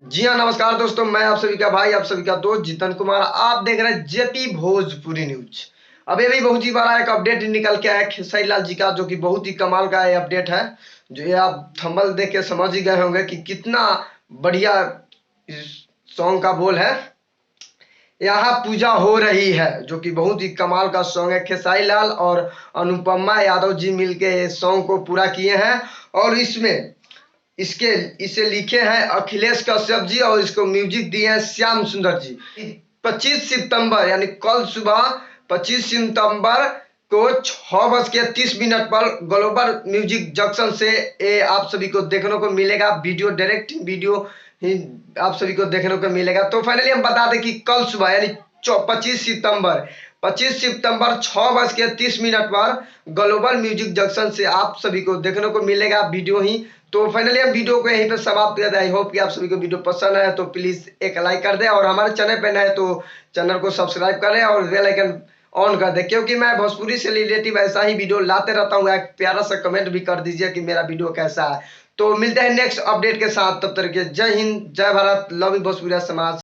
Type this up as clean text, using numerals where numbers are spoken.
जी हाँ, नमस्कार दोस्तों। मैं आप सभी का भाई, आप सभी का दोस्त जीतन कुमार। आप देख रहे हैं जेपी भोजपुरी न्यूज। अभी अभी बहुत ही बड़ा एक अपडेट निकल के आया है खेसारी लाल जी का, जो कि बहुत ही कमाल का ये अपडेट है। जो ये आप थंबनेल देख के समझ ही गए होंगे कि कितना बढ़िया इस सॉन्ग का बोल है। यहाँ पूजा हो रही है, जो कि बहुत ही कमाल का सॉन्ग है। खेसारी लाल और अनुपमा यादव जी मिलके इस सॉन्ग को पूरा किए हैं। और इसमें इसके इसे लिखे हैं अखिलेश कश्यप जी और इसको म्यूजिक दिए हैं श्याम सुंदर जी। 25 सितंबर यानी कल सुबह 25 सितंबर को 6:30 पर ग्लोबल म्यूजिक जंक्शन से आप सभी को देखने को मिलेगा। वीडियो डायरेक्ट वीडियो ही आप सभी को देखने को मिलेगा। तो फाइनली हम बता दें कि कल सुबह यानी 25 सितंबर 6:30 पर ग्लोबल म्यूजिक जंक्शन से आप सभी को देखने को मिलेगा वीडियो ही। तो फाइनली हम वीडियो को यहीं पर समाप्त करते हैं। आई होप कि आप सभी को वीडियो पसंद आए तो प्लीज एक लाइक कर दें और हमारे चैनल पे नए तो चैनल को सब्सक्राइब करें और बेल आइकन ऑन कर दें, क्योंकि मैं भोजपुरी से रिलेटिव ऐसा ही वीडियो लाते रहता हूँ। एक प्यारा सा कमेंट भी कर दीजिए कि मेरा वीडियो कैसा है। तो मिलते हैं नेक्स्ट अपडेट के साथ, तब तक के जय हिंद, जय भारत, लव यू भोजपुरी समाज।